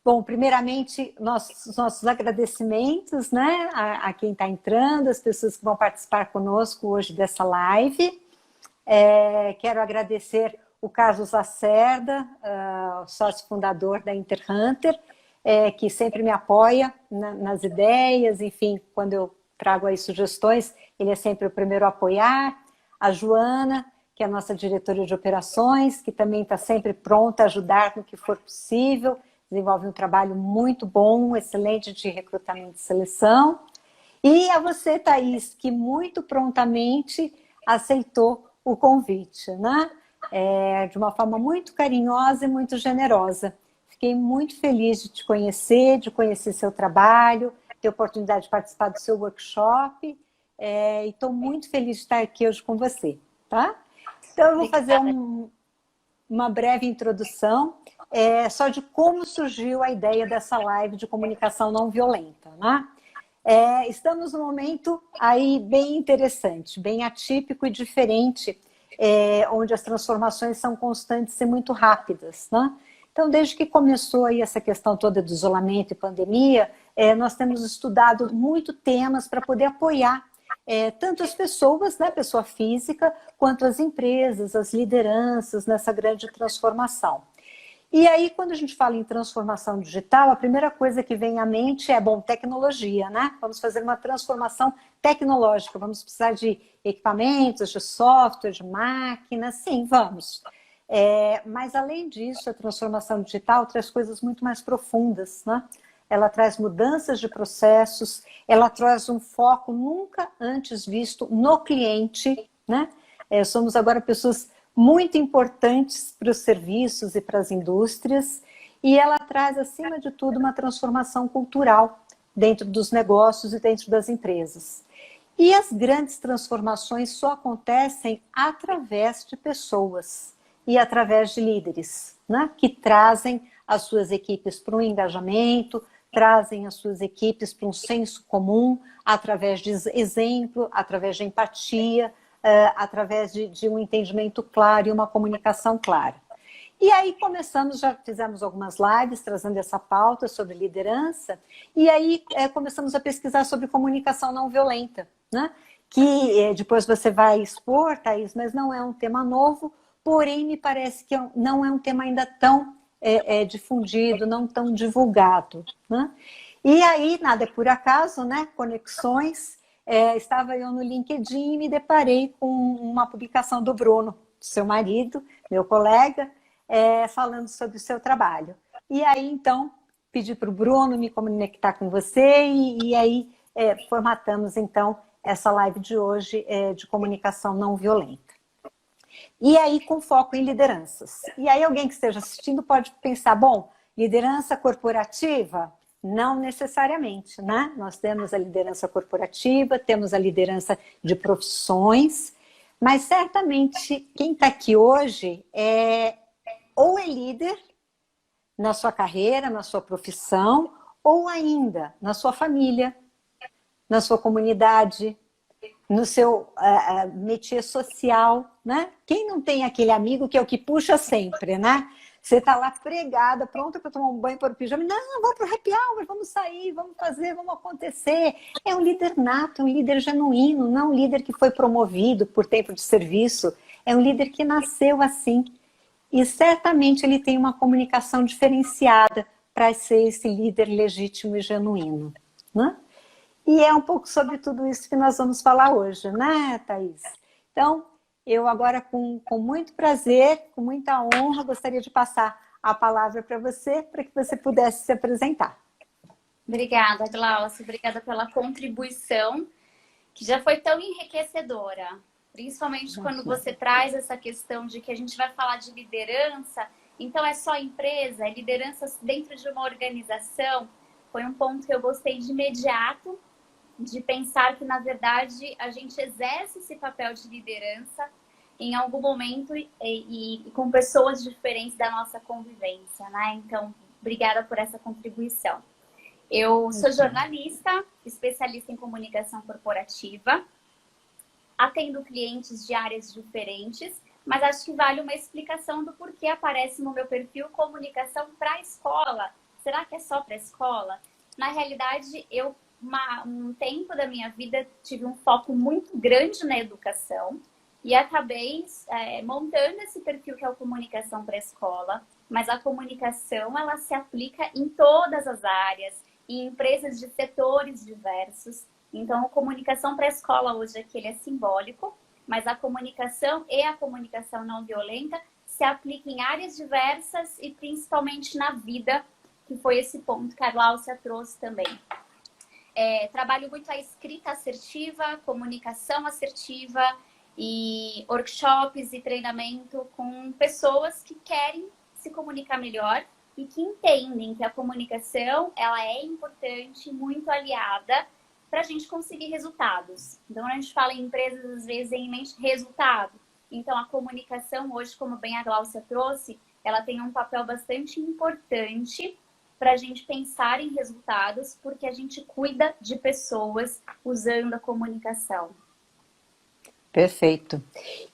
Bom, primeiramente, nossos agradecimentos, né, a quem está entrando, as pessoas que vão participar conosco hoje dessa live. Quero agradecer o Carlos Lacerda, sócio fundador da InterHunter, que sempre me apoia nas ideias, enfim, quando eu trago aí sugestões, ele é sempre o primeiro a apoiar. A Joana, que é a nossa diretora de operações, que também está sempre pronta a ajudar no que for possível, desenvolve um trabalho muito bom, excelente de recrutamento e seleção. E a você, Thaís, que muito prontamente aceitou o convite, né? De uma forma muito carinhosa e muito generosa. Fiquei muito feliz de te conhecer, de conhecer seu trabalho, ter a oportunidade de participar do seu workshop, e estou muito feliz de estar aqui hoje com você, tá? Então, eu vou fazer uma breve introdução só de como surgiu a ideia dessa live de comunicação não violenta, né? Estamos num momento aí bem interessante, bem atípico e diferente, onde as transformações são constantes e muito rápidas, né? Então, desde que começou aí essa questão toda do isolamento e pandemia, nós temos estudado muito temas para poder apoiar tanto as pessoas, né, pessoa física, quanto as empresas, as lideranças nessa grande transformação. E aí, quando a gente fala em transformação digital, a primeira coisa que vem à mente é, bom, tecnologia, né? Vamos fazer uma transformação tecnológica, vamos precisar de equipamentos, de software, de máquinas, sim, vamos. Mas, além disso, a transformação digital traz coisas muito mais profundas, né? Ela traz mudanças de processos, ela traz um foco nunca antes visto no cliente, né? Somos agora pessoas muito importantes para os serviços e para as indústrias, e ela traz, acima de tudo, uma transformação cultural dentro dos negócios e dentro das empresas. E as grandes transformações só acontecem através de pessoas e através de líderes, né? Que trazem as suas equipes para um engajamento, trazem as suas equipes para um senso comum, através de exemplo, através de empatia, através de um entendimento claro e uma comunicação clara. E aí começamos, já fizemos algumas lives trazendo essa pauta sobre liderança, e aí começamos a pesquisar sobre comunicação não violenta, né? Que depois você vai expor, Thaís, mas não é um tema novo, porém me parece que não é um tema ainda tão difundido, não tão divulgado, né? E aí, nada é por acaso, né? Conexões. Estava eu no LinkedIn e me deparei com uma publicação do Bruno, seu marido, meu colega, falando sobre o seu trabalho. E aí, então, pedi para o Bruno me conectar com você e aí formatamos, então, essa live de hoje de comunicação não violenta. E aí, com foco em lideranças. E aí, alguém que esteja assistindo pode pensar, bom, liderança corporativa? Não necessariamente, né? Nós temos a liderança corporativa, temos a liderança de profissões, mas certamente quem está aqui hoje ou é líder na sua carreira, na sua profissão, ou ainda na sua família, na sua comunidade, no seu métier social, né? Quem não tem aquele amigo que é o que puxa sempre, né? Você está lá pregada, pronta para tomar um banho para o pijama. Não, vamos para o happy hour, vamos sair, vamos fazer, vamos acontecer. É um líder nato, é um líder genuíno, não um líder que foi promovido por tempo de serviço. É um líder que nasceu assim. E certamente ele tem uma comunicação diferenciada para ser esse líder legítimo e genuíno, né? E é um pouco sobre tudo isso que nós vamos falar hoje, né, Thaís? Então, eu agora, com muito prazer, com muita honra, gostaria de passar a palavra para que você pudesse se apresentar. Obrigada, Glaucia. Obrigada pela contribuição, que já foi tão enriquecedora. Principalmente quando você traz essa questão de que a gente vai falar de liderança, então é só empresa, é liderança dentro de uma organização. Foi um ponto que eu gostei de imediato, de pensar que, na verdade, a gente exerce esse papel de liderança em algum momento e com pessoas diferentes da nossa convivência, né? Então, obrigada por essa contribuição. Eu sou jornalista, especialista em comunicação corporativa, atendo clientes de áreas diferentes, mas acho que vale uma explicação do porquê aparece no meu perfil comunicação para a escola, será que é só para a escola? Na realidade, eu, um tempo da minha vida, tive um foco muito grande na educação e acabei montando esse perfil que é o comunicação para a escola. Mas a comunicação, ela se aplica em todas as áreas, em empresas de setores diversos. Então, a comunicação para a escola hoje aqui ele é simbólico, mas a comunicação e a comunicação não violenta se aplicam em áreas diversas e principalmente na vida, que foi esse ponto que a Gláucia trouxe também. Trabalho muito a escrita assertiva, comunicação assertiva e workshops e treinamento com pessoas que querem se comunicar melhor e que entendem que a comunicação ela é importante, muito aliada para a gente conseguir resultados. Então, a gente fala em empresas, às vezes, em mente resultado. Então, a comunicação hoje, como bem a Gláucia trouxe, ela tem um papel bastante importante para a gente pensar em resultados, porque a gente cuida de pessoas usando a comunicação. Perfeito.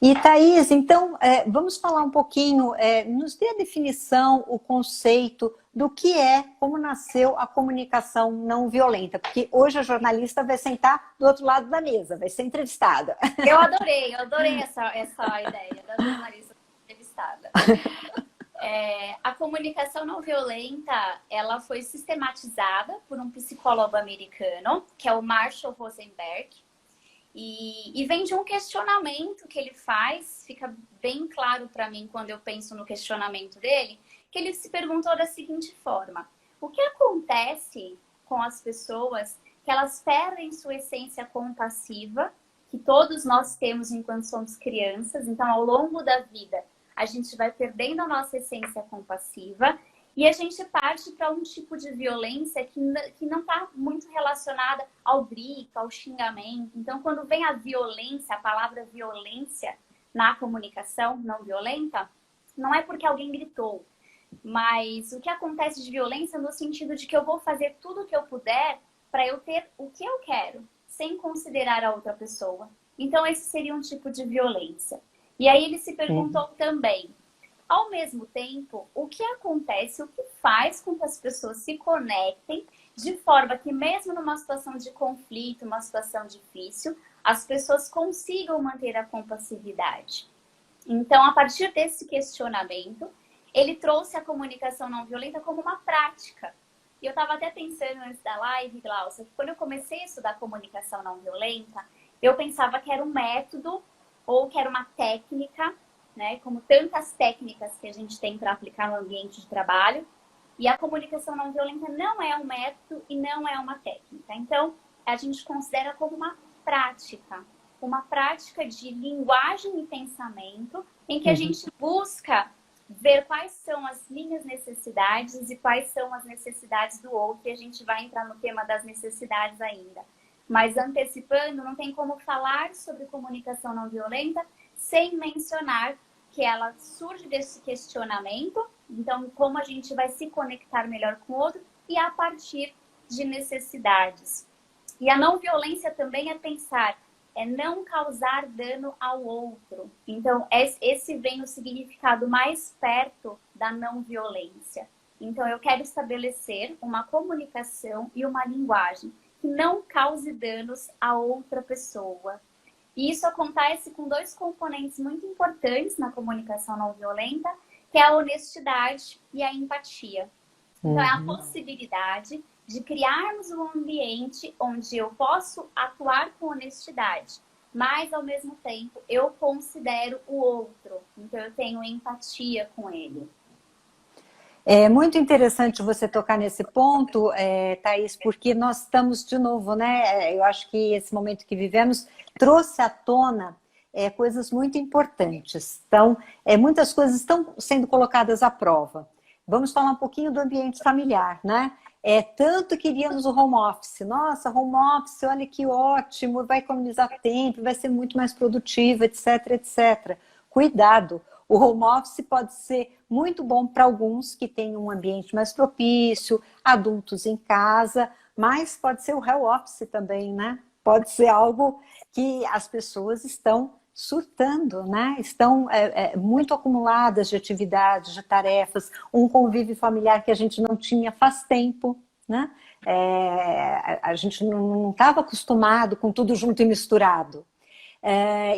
E Thaís, então, vamos falar um pouquinho, nos dê a definição, o conceito do que é, como nasceu a comunicação não violenta, porque hoje a jornalista vai sentar do outro lado da mesa, vai ser entrevistada. Eu adorei essa ideia da jornalista entrevistada. A comunicação não violenta, ela foi sistematizada por um psicólogo americano, que é o Marshall Rosenberg, e vem de um questionamento que ele faz, fica bem claro para mim quando eu penso no questionamento dele, que ele se perguntou da seguinte forma: o que acontece com as pessoas que elas perdem sua essência compassiva, que todos nós temos enquanto somos crianças, então ao longo da vida a gente vai perdendo a nossa essência compassiva e a gente parte para um tipo de violência que não está muito relacionada ao grito, ao xingamento. Então, quando vem a violência, a palavra violência na comunicação não violenta, não é porque alguém gritou, mas o que acontece de violência no sentido de que eu vou fazer tudo o que eu puder para eu ter o que eu quero, sem considerar a outra pessoa. Então, esse seria um tipo de violência. E aí ele se perguntou também, ao mesmo tempo, o que acontece, o que faz com que as pessoas se conectem de forma que mesmo numa situação de conflito, uma situação difícil, as pessoas consigam manter a compassividade. Então, a partir desse questionamento, ele trouxe a comunicação não violenta como uma prática. E eu estava até pensando antes da live, Gláucia, que quando eu comecei a estudar comunicação não violenta, eu pensava que era um método ou que era uma técnica, né? Como tantas técnicas que a gente tem para aplicar no ambiente de trabalho. E a comunicação não violenta não é um método e não é uma técnica. Então, a gente considera como uma prática de linguagem e pensamento, em que a gente busca ver quais são as minhas necessidades e quais são as necessidades do outro. E a gente vai entrar no tema das necessidades ainda. Mas antecipando, não tem como falar sobre comunicação não violenta sem mencionar que ela surge desse questionamento. Então, como a gente vai se conectar melhor com o outro e a partir de necessidades. E a não violência também é pensar, é não causar dano ao outro. Então, esse vem o significado mais perto da não violência. Então, eu quero estabelecer uma comunicação e uma linguagem que não cause danos a outra pessoa. E isso acontece com dois componentes muito importantes na comunicação não violenta, que é a honestidade e a empatia. Então, é a possibilidade de criarmos um ambiente onde eu posso atuar com honestidade, mas, ao mesmo tempo, eu considero o outro. Então, eu tenho empatia com ele. É muito interessante você tocar nesse ponto, Thaís, porque nós estamos de novo, né? Eu acho que esse momento que vivemos trouxe à tona coisas muito importantes. Então, muitas coisas estão sendo colocadas à prova. Vamos falar um pouquinho do ambiente familiar, né? Tanto queríamos o home office. Nossa, home office, olha que ótimo, vai economizar tempo, vai ser muito mais produtivo, etc, etc. Cuidado! O home office pode ser muito bom para alguns que têm um ambiente mais propício, adultos em casa, mas pode ser o home office também, né? Pode ser algo que as pessoas estão surtando, né? Estão muito acumuladas de atividades, de tarefas, um convívio familiar que a gente não tinha faz tempo, né? A gente não estava acostumado com tudo junto e misturado.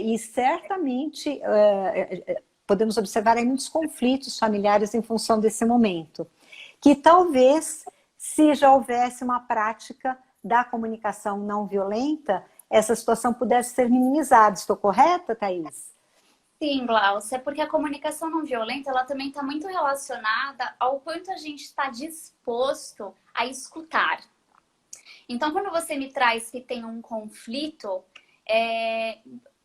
E certamente podemos observar aí muitos conflitos familiares em função desse momento, que talvez, se já houvesse uma prática da comunicação não violenta, essa situação pudesse ser minimizada. Estou correta, Thaís? Sim, Glaucia, é porque a comunicação não violenta, ela também está muito relacionada ao quanto a gente está disposto a escutar. Então, quando você me traz que tem um conflito,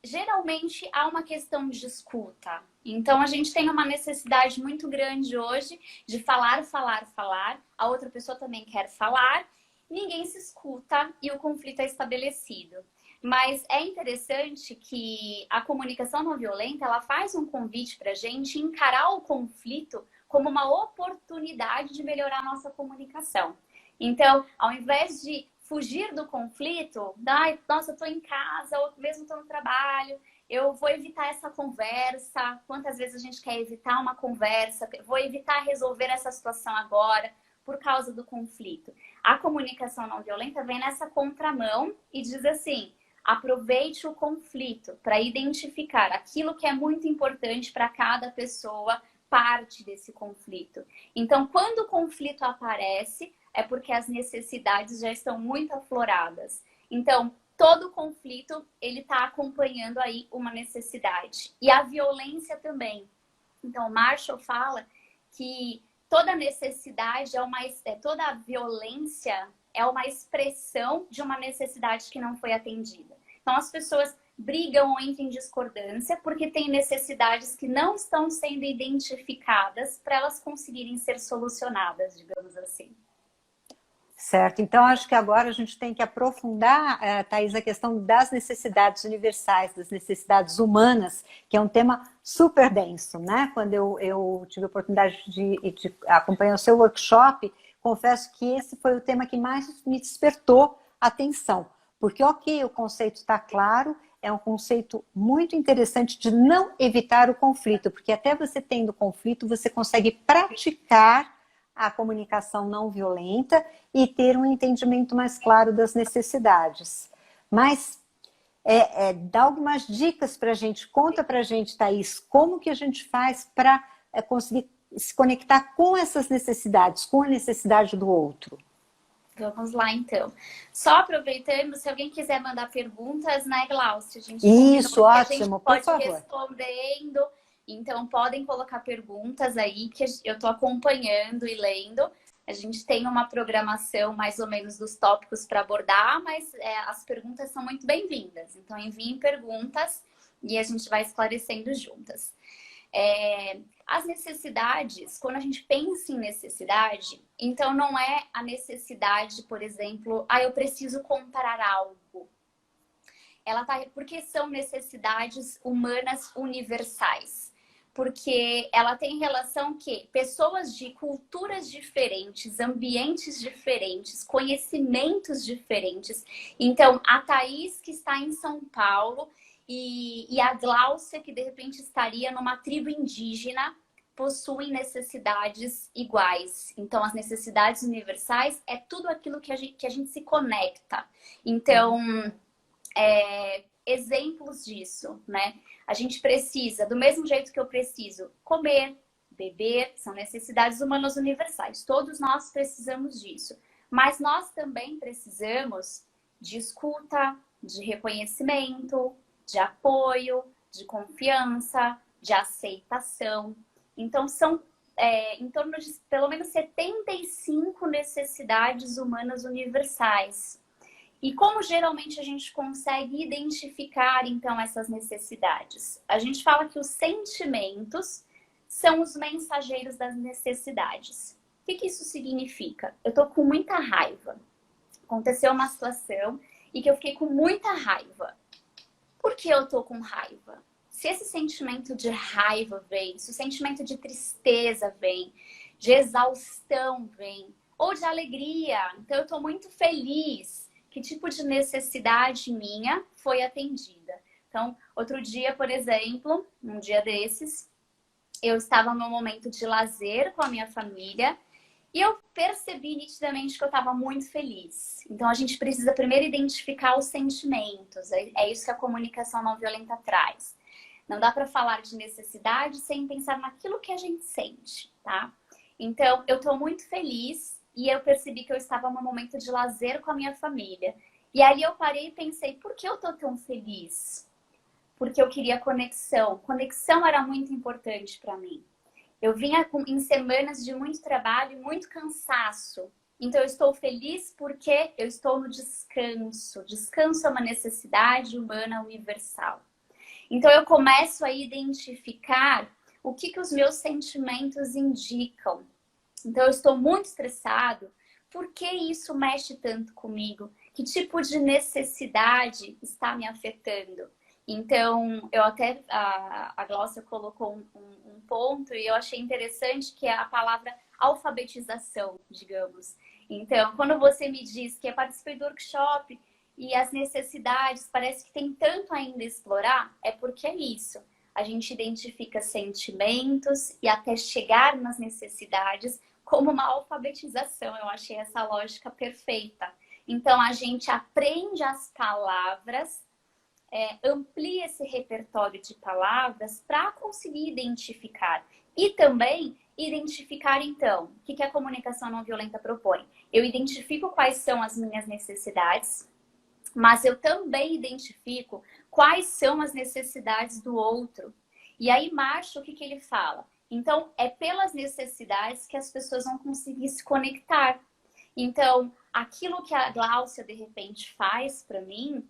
geralmente há uma questão de escuta. Então, a gente tem uma necessidade muito grande hoje de falar, falar, falar. A outra pessoa também quer falar. Ninguém se escuta e o conflito é estabelecido. Mas é interessante que a comunicação não violenta, ela faz um convite para a gente encarar o conflito como uma oportunidade de melhorar a nossa comunicação. Então, ao invés de fugir do conflito, nossa, eu estou em casa, ou mesmo estou no trabalho, eu vou evitar essa conversa. Quantas vezes a gente quer evitar uma conversa? Vou evitar resolver essa situação agora por causa do conflito. A comunicação não violenta vem nessa contramão e diz assim: aproveite o conflito para identificar aquilo que é muito importante para cada pessoa, parte desse conflito. Então, quando o conflito aparece, é porque as necessidades já estão muito afloradas. Então, todo conflito, ele está acompanhando aí uma necessidade. E a violência também. Então, Marshall fala que toda necessidade toda a violência é uma expressão de uma necessidade que não foi atendida. Então, as pessoas brigam ou entram em discordância porque têm necessidades que não estão sendo identificadas para elas conseguirem ser solucionadas, digamos assim. Certo, então acho que agora a gente tem que aprofundar, Thaís, a questão das necessidades universais, das necessidades humanas, que é um tema super denso, né? Quando eu tive a oportunidade de acompanhar o seu workshop, confesso que esse foi o tema que mais me despertou atenção, porque ok, o conceito está claro, é um conceito muito interessante de não evitar o conflito, porque até você tendo conflito, você consegue praticar a comunicação não violenta e ter um entendimento mais claro das necessidades. Mas dá algumas dicas para a gente, conta para a gente, Thaís, como que a gente faz para conseguir se conectar com essas necessidades, com a necessidade do outro? Vamos lá, então. Só aproveitando, se alguém quiser mandar perguntas, né, Glaucia? A gente Isso, ótimo, a gente pode respondendo. Então, podem colocar perguntas aí, que eu estou acompanhando e lendo. A gente tem uma programação mais ou menos dos tópicos para abordar, mas as perguntas são muito bem-vindas. Então, enviem perguntas e a gente vai esclarecendo juntas. As necessidades, quando a gente pensa em necessidade, então não é a necessidade, por exemplo, eu preciso comprar algo. Porque são necessidades humanas universais. Porque ela tem relação que pessoas de culturas diferentes, ambientes diferentes, conhecimentos diferentes. Então, a Thaís, que está em São Paulo, e a Gláucia, que de repente estaria numa tribo indígena, possuem necessidades iguais. Então, as necessidades universais é tudo aquilo que a gente se conecta. Então, exemplos disso, né? A gente precisa, do mesmo jeito que eu preciso comer, beber, são necessidades humanas universais. Todos nós precisamos disso. Mas nós também precisamos de escuta, de reconhecimento, de apoio, de confiança, de aceitação. Então, são em torno de pelo menos 75 necessidades humanas universais. E como geralmente a gente consegue identificar, então, essas necessidades? A gente fala que os sentimentos são os mensageiros das necessidades. O que isso significa? Eu tô com muita raiva. Aconteceu uma situação e que eu fiquei com muita raiva. Por que eu tô com raiva? Se esse sentimento de raiva vem, se o sentimento de tristeza vem, de exaustão vem, ou de alegria, então eu tô muito feliz. Que tipo de necessidade minha foi atendida? Então, outro dia, por exemplo, um dia desses, eu estava no momento de lazer com a minha família e eu percebi nitidamente que eu estava muito feliz. Então, a gente precisa primeiro identificar os sentimentos. É isso que a comunicação não violenta traz. Não dá para falar de necessidade sem pensar naquilo que a gente sente, tá? Então, eu estou muito feliz e eu percebi que eu estava num momento de lazer com a minha família. E ali eu parei e pensei, por que eu estou tão feliz? Porque eu queria conexão. Conexão era muito importante para mim. Eu vinha em semanas de muito trabalho e muito cansaço. Então, eu estou feliz porque eu estou no descanso. Descanso é uma necessidade humana universal. Então, eu começo a identificar o que os meus sentimentos indicam. Então, eu estou muito estressado. Por que isso mexe tanto comigo? Que tipo de necessidade está me afetando? Então, eu até, a Glaucia colocou um ponto e eu achei interessante, que é a palavra alfabetização, digamos. Então, quando você me diz que participei do workshop e as necessidades, parece que tem tanto ainda a explorar, é porque é isso. A gente identifica sentimentos e até chegar nas necessidades como uma alfabetização. Eu achei essa lógica perfeita. Então, a gente aprende as palavras, amplia esse repertório de palavras para conseguir identificar. E também identificar, então, o que a comunicação não violenta propõe? Eu identifico quais são as minhas necessidades, mas eu também identifico quais são as necessidades do outro. E aí, Marshall, o que ele fala? Então, é pelas necessidades que as pessoas vão conseguir se conectar. Então, aquilo que a Glaucia, de repente, faz para mim,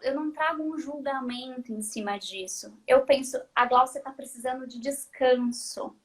eu não trago um julgamento em cima disso. Eu penso, a Glaucia está precisando de descanso.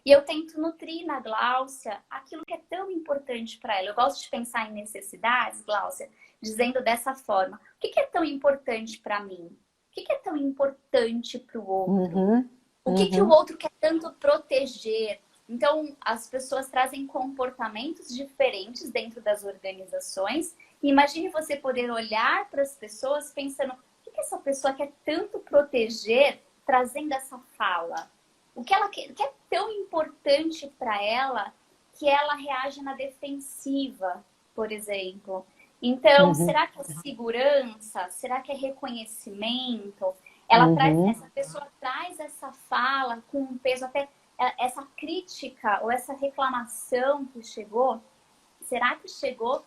E eu tento nutrir na Glaucia aquilo que é tão importante para ela. Eu gosto de pensar em necessidades, Glaucia, dizendo dessa forma. O que é tão importante para mim? O que é tão importante para o outro? O que o outro quer tanto proteger? Então, as pessoas trazem comportamentos diferentes dentro das organizações. Imagine você poder olhar para as pessoas pensando, o que essa pessoa quer tanto proteger, trazendo essa fala? O que ela quer, o que é tão importante para ela que ela reage na defensiva, por exemplo. Então, será que é segurança? Será que é reconhecimento? Essa pessoa traz essa fala com um peso, até essa crítica ou essa reclamação que chegou. Será que chegou?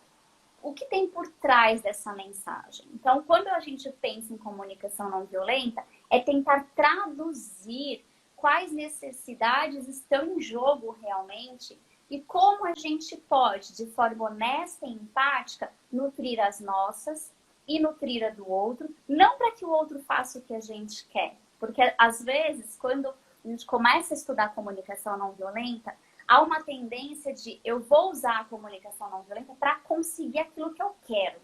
O que tem por trás dessa mensagem? Então, quando a gente pensa em comunicação não violenta, é tentar traduzir quais necessidades estão em jogo realmente e como a gente pode, de forma honesta e empática, nutrir as nossas e nutrir a do outro, não para que o outro faça o que a gente quer. Porque, às vezes, quando a gente começa a estudar comunicação não violenta, há uma tendência de eu vou usar a comunicação não violenta para conseguir aquilo que eu quero.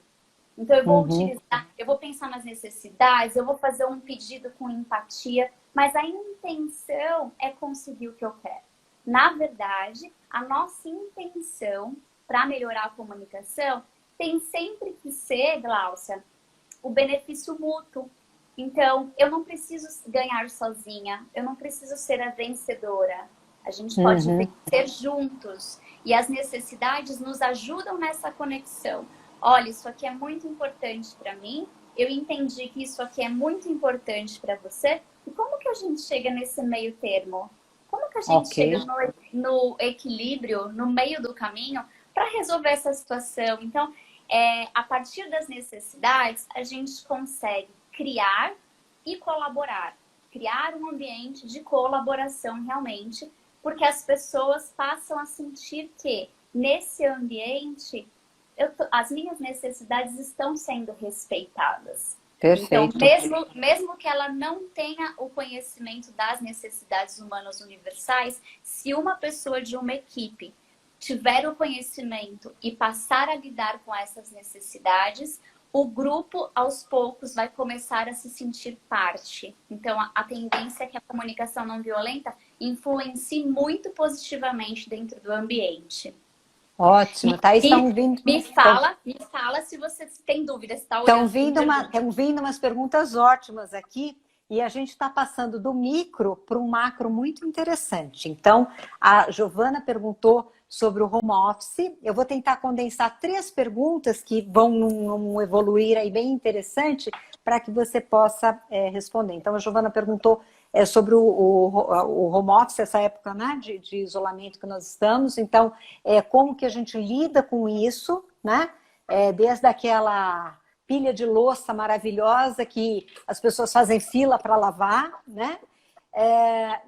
Então, eu vou utilizar, eu vou pensar nas necessidades, eu vou fazer um pedido com empatia, mas a intenção é conseguir o que eu quero. Na verdade, a nossa intenção para melhorar a comunicação tem sempre que ser, Glaucia, o benefício mútuo. Então, eu não preciso ganhar sozinha, eu não preciso ser a vencedora. A gente pode vencer juntos. E as necessidades nos ajudam nessa conexão. Olha, isso aqui é muito importante para mim, eu entendi que isso aqui é muito importante para você. E como que a gente chega nesse meio termo? Como que a gente chega no equilíbrio, no meio do caminho, para resolver essa situação? Então, a partir das necessidades, a gente consegue criar e colaborar. Criar um ambiente de colaboração realmente, porque as pessoas passam a sentir que nesse ambiente as minhas necessidades estão sendo respeitadas. Perfeito. Então, mesmo que ela não tenha o conhecimento das necessidades humanas universais, se uma pessoa de uma equipe tiver o conhecimento e passar a lidar com essas necessidades, o grupo, aos poucos, vai começar a se sentir parte. Então, a tendência é que a comunicação não violenta influencie muito positivamente dentro do ambiente. Ótimo, tá? Estão vindo. Me fala se você tem dúvidas, tá? Estão vindo umas perguntas ótimas aqui. E a gente está passando do micro para um macro muito interessante. Então, a Giovana perguntou sobre o home office. Eu vou tentar condensar 3 perguntas que vão evoluir aí bem interessante para que você possa responder. Então, a Giovana perguntou sobre o home office, essa época, né, de isolamento que nós estamos. Então, como que a gente lida com isso, né? Desde aquela pilha de louça maravilhosa que as pessoas fazem fila para lavar, né?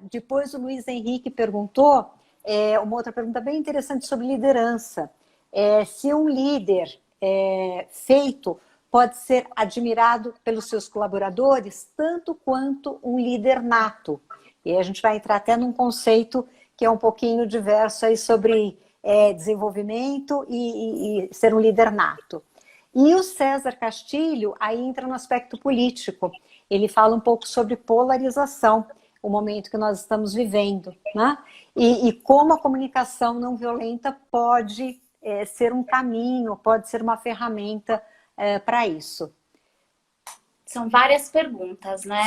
Depois o Luiz Henrique perguntou uma outra pergunta bem interessante sobre liderança. Se um líder feito pode ser admirado pelos seus colaboradores tanto quanto um líder nato. E aí a gente vai entrar até num conceito que é um pouquinho diverso aí sobre desenvolvimento e ser um líder nato. E o César Castilho aí entra no aspecto político. Ele fala um pouco sobre polarização, o momento que nós estamos vivendo, né? E como a comunicação não violenta pode ser um caminho, pode ser uma ferramenta para isso. São várias perguntas, né?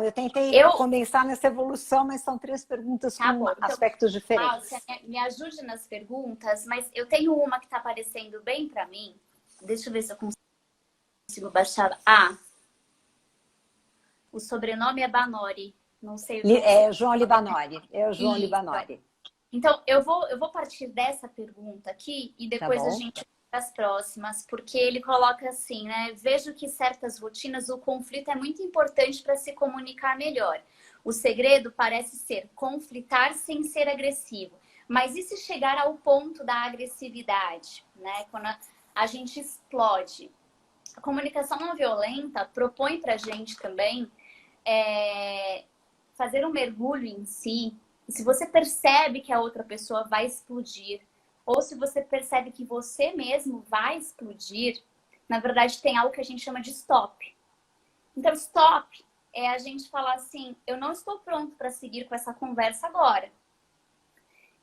Eu tentei condensar nessa evolução, mas são 3 perguntas com aspectos diferentes. Você me ajude nas perguntas, mas eu tenho uma que está aparecendo bem para mim. Deixa eu ver se eu consigo baixar. O sobrenome é Banori. Não sei o que João Libanori. É o João Libanori. Então, eu vou partir dessa pergunta aqui e depois a gente vai as próximas, porque ele coloca assim, né? Vejo que certas rotinas, o conflito é muito importante para se comunicar melhor. O segredo parece ser conflitar sem ser agressivo. Mas e se chegar ao ponto da agressividade, né? Quando a gente explode. A comunicação não violenta propõe para a gente também fazer um mergulho em si. E se você percebe que a outra pessoa vai explodir, ou se você percebe que você mesmo vai explodir, na verdade tem algo que a gente chama de stop. Então, stop é a gente falar assim, eu não estou pronto para seguir com essa conversa agora.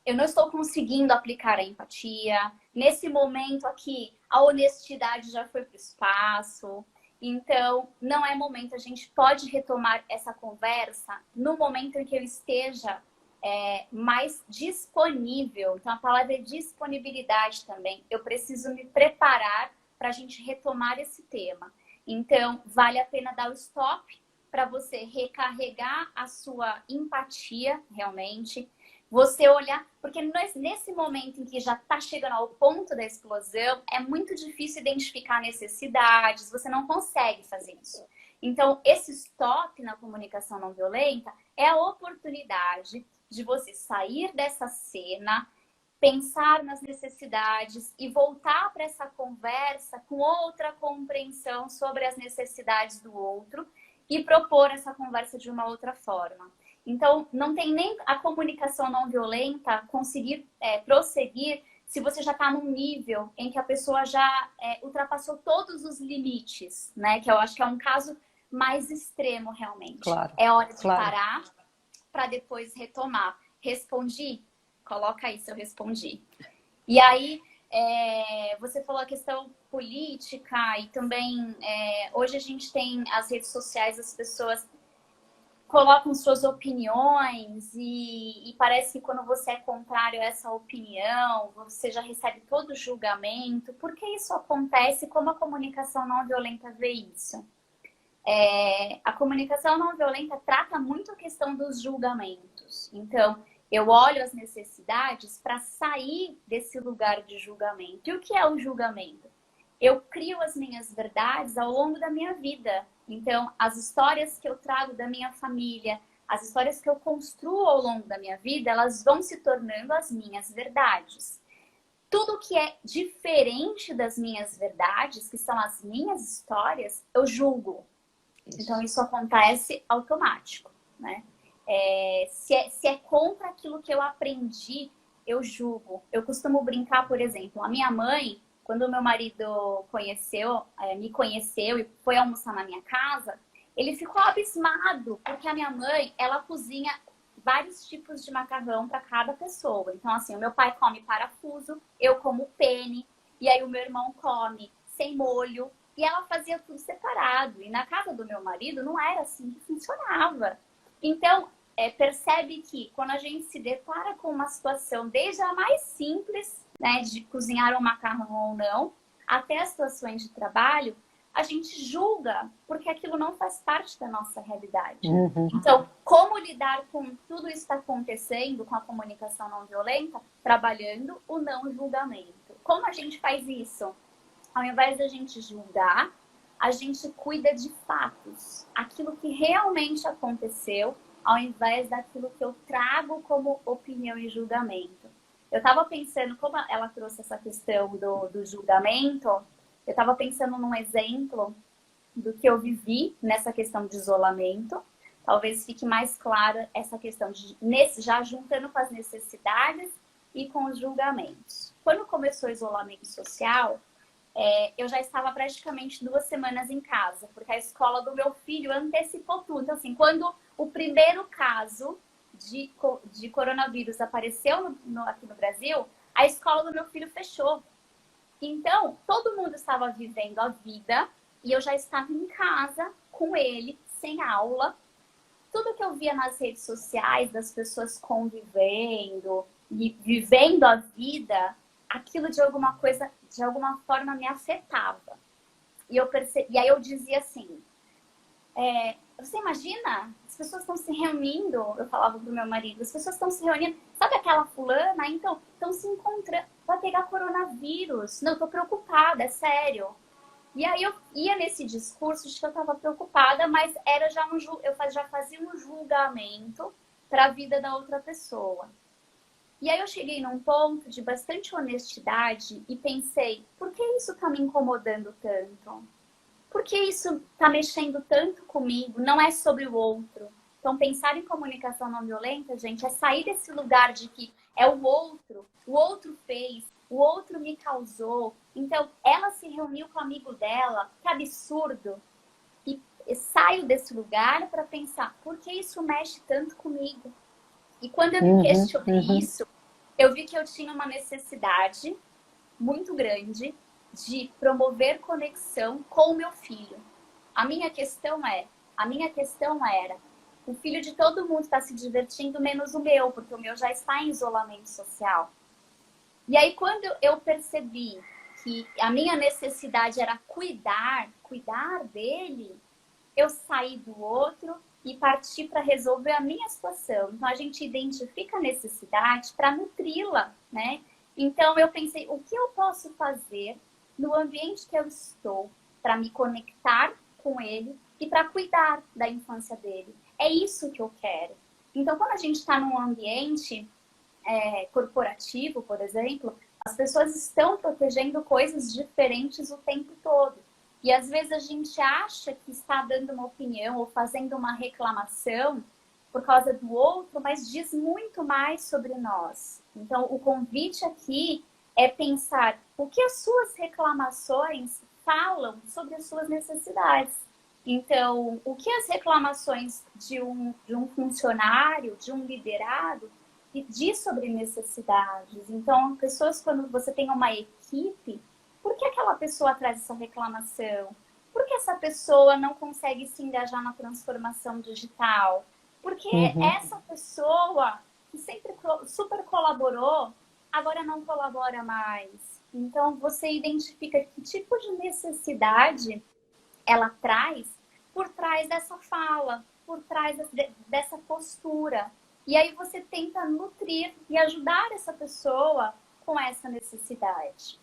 Eu não estou conseguindo aplicar a empatia. Nesse momento aqui, a honestidade já foi para o espaço. Então, não é momento. A gente pode retomar essa conversa no momento em que eu esteja mais disponível. Então, a palavra é disponibilidade também. Eu preciso me preparar para a gente retomar esse tema. Então, vale a pena dar o stop para você recarregar a sua empatia, realmente. Você olhar, porque nesse momento em que já está chegando ao ponto da explosão, é muito difícil identificar necessidades, você não consegue fazer isso. Então, esse stop na comunicação não violenta é a oportunidade de você sair dessa cena, pensar nas necessidades e voltar para essa conversa com outra compreensão sobre as necessidades do outro e propor essa conversa de uma outra forma. Então, não tem nem a comunicação não violenta conseguir prosseguir se você já está num nível em que a pessoa já ultrapassou todos os limites, né? Que eu acho que é um caso mais extremo, realmente. Claro, é hora de parar para depois retomar. Respondi? Coloca aí se eu respondi. E aí, você falou a questão política e também hoje a gente tem as redes sociais, as pessoas colocam suas opiniões e parece que quando você é contrário a essa opinião, você já recebe todo o julgamento. Por que isso acontece? Como a comunicação não violenta vê isso? A comunicação não violenta trata muito a questão dos julgamentos. Então, eu olho as necessidades para sair desse lugar de julgamento. E o que é o julgamento? Eu crio as minhas verdades ao longo da minha vida. Então, as histórias que eu trago da minha família, as histórias que eu construo ao longo da minha vida, elas vão se tornando as minhas verdades. Tudo que é diferente das minhas verdades, que são as minhas histórias, eu julgo. Então, isso acontece automático, né? Se é contra aquilo que eu aprendi, eu julgo. Eu costumo brincar, por exemplo, a minha mãe, quando o meu marido me conheceu e foi almoçar na minha casa, ele ficou abismado, porque a minha mãe, ela cozinha vários tipos de macarrão para cada pessoa. Então, assim, o meu pai come parafuso, eu como penne, e aí o meu irmão come sem molho. E ela fazia tudo separado. E na casa do meu marido não era assim que funcionava. Então, percebe que quando a gente se depara com uma situação, desde a mais simples, né, de cozinhar um macarrão ou não, até as situações de trabalho, a gente julga porque aquilo não faz parte da nossa realidade. Uhum. Então, como lidar com tudo isso que está acontecendo com a comunicação não violenta? Trabalhando o não julgamento. Como a gente faz isso? Ao invés da gente julgar, a gente cuida de fatos. Aquilo que realmente aconteceu, ao invés daquilo que eu trago como opinião e julgamento. Eu estava pensando, como ela trouxe essa questão do julgamento, eu estava pensando num exemplo do que eu vivi nessa questão de isolamento. Talvez fique mais clara essa questão de já juntando com as necessidades e com os julgamentos. Quando começou o isolamento social, eu já estava praticamente 2 semanas em casa, porque a escola do meu filho antecipou tudo. Então, assim, quando o primeiro caso de coronavírus apareceu aqui no Brasil, a escola do meu filho fechou. Então, todo mundo estava vivendo a vida e eu já estava em casa com ele, sem aula. Tudo que eu via nas redes sociais, das pessoas convivendo e vivendo a vida, aquilo de alguma forma me afetava. E aí eu dizia assim, você imagina? As pessoas estão se reunindo, eu falava pro meu marido, as pessoas estão se reunindo, sabe aquela fulana? Então, estão se encontrando, vai pegar coronavírus. Não, eu tô preocupada, é sério. E aí eu ia nesse discurso de que eu estava preocupada, mas era eu já fazia um julgamento para a vida da outra pessoa. E aí eu cheguei num ponto de bastante honestidade e pensei, por que isso está me incomodando tanto? Por que isso está mexendo tanto comigo? Não é sobre o outro. Então, pensar em comunicação não violenta, gente, é sair desse lugar de que é o outro fez, o outro me causou. Então, ela se reuniu com o amigo dela, que absurdo. E saio desse lugar para pensar, por que isso mexe tanto comigo? E quando eu me questionei isso, eu vi que eu tinha uma necessidade muito grande de promover conexão com o meu filho. A minha questão era, o filho de todo mundo está se divertindo, menos o meu, porque o meu já está em isolamento social. E aí, quando eu percebi que a minha necessidade era cuidar dele, eu saí do outro e parti para resolver a minha situação. Então, a gente identifica a necessidade para nutri-la, né? Então, eu pensei, o que eu posso fazer no ambiente que eu estou para me conectar com ele e para cuidar da infância dele? É isso que eu quero. Então, quando a gente está num ambiente corporativo, por exemplo, as pessoas estão protegendo coisas diferentes o tempo todo. E às vezes a gente acha que está dando uma opinião ou fazendo uma reclamação por causa do outro, mas diz muito mais sobre nós. Então, o convite aqui é pensar o que as suas reclamações falam sobre as suas necessidades. Então, o que as reclamações de um funcionário, de um liderado, diz sobre necessidades. Então, pessoas, quando você tem uma equipe, por que aquela pessoa traz essa reclamação? Por que essa pessoa não consegue se engajar na transformação digital? Porque essa pessoa que sempre super colaborou, agora não colabora mais. Então, você identifica que tipo de necessidade ela traz por trás dessa fala, por trás dessa postura. E aí você tenta nutrir e ajudar essa pessoa com essa necessidade.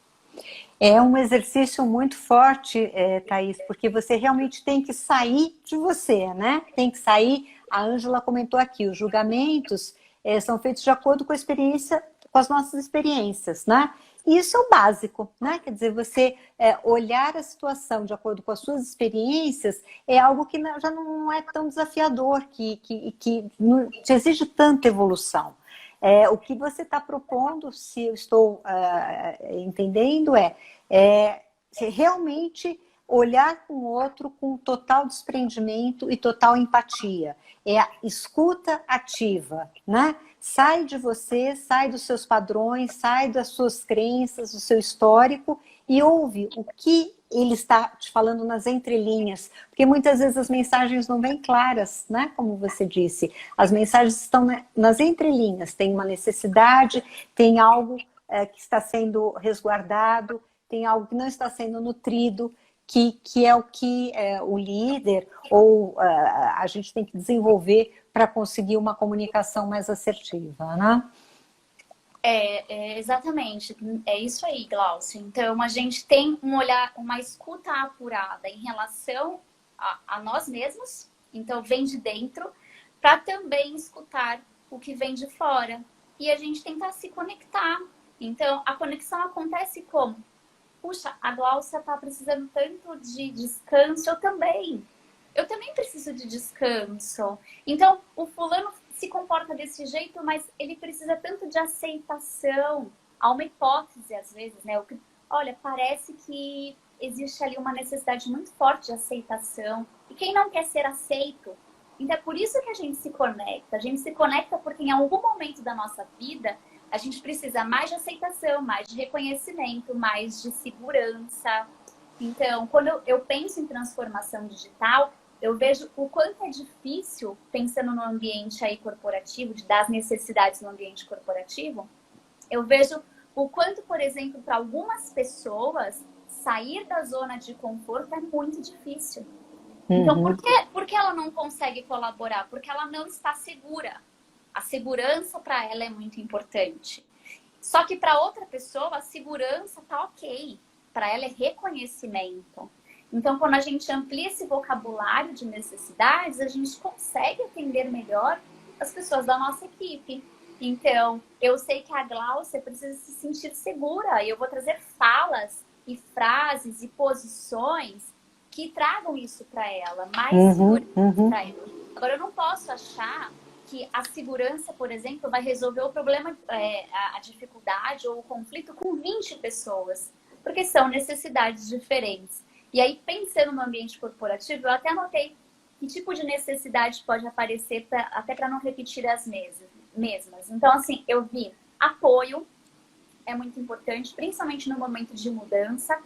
É um exercício muito forte, Thaís, porque você realmente tem que sair de você, né? Tem que sair, a Ângela comentou aqui, os julgamentos são feitos de acordo com a experiência, com as nossas experiências, né? E isso é o básico, né? Quer dizer, você olhar a situação de acordo com as suas experiências é algo que já não é tão desafiador, que não te exige tanta evolução. O que você está propondo, se eu estou entendendo, realmente olhar com o outro com total desprendimento e total empatia. É a escuta ativa, né? Sai de você, sai dos seus padrões, sai das suas crenças, do seu histórico e ouve o que ele está te falando nas entrelinhas, porque muitas vezes as mensagens não vêm claras, né? Como você disse, as mensagens estão nas entrelinhas, tem uma necessidade, tem algo que está sendo resguardado, tem algo que não está sendo nutrido, que é o que o líder ou a gente tem que desenvolver para conseguir uma comunicação mais assertiva, né? Exatamente, é isso aí, Glaucio. Então, a gente tem um olhar, uma escuta apurada em relação a nós mesmos, então vem de dentro, para também escutar o que vem de fora. E a gente tentar se conectar. Então, a conexão acontece como? Puxa, a Glaucia está precisando tanto de descanso, eu também. Eu também preciso de descanso. Então, o fulano se comporta desse jeito, mas ele precisa tanto de aceitação. Há uma hipótese, às vezes, né? Olha, parece que existe ali uma necessidade muito forte de aceitação. E quem não quer ser aceito? Então, é por isso que a gente se conecta. A gente se conecta porque em algum momento da nossa vida, a gente precisa mais de aceitação, mais de reconhecimento, mais de segurança. Então, quando eu penso em transformação digital, eu vejo o quanto é difícil, pensando no ambiente aí corporativo, de dar as necessidades no ambiente corporativo, eu vejo o quanto, por exemplo, para algumas pessoas, sair da zona de conforto é muito difícil. Então, por que ela não consegue colaborar? Porque ela não está segura. A segurança para ela é muito importante. Só que para outra pessoa, a segurança tá ok. Para ela é reconhecimento. Então, quando a gente amplia esse vocabulário de necessidades, a gente consegue atender melhor as pessoas da nossa equipe. Então, eu sei que a Glaucia precisa se sentir segura. E eu vou trazer falas e frases e posições que tragam isso para ela, mais segurança para ela. Agora, eu não posso achar que a segurança, por exemplo, vai resolver o problema, a dificuldade ou o conflito com 20 pessoas, porque são necessidades diferentes. E aí, pensando no ambiente corporativo, eu até anotei que tipo de necessidade pode aparecer, até para não repetir as mesmas. Então, assim, eu vi apoio, é muito importante, principalmente no momento de mudança.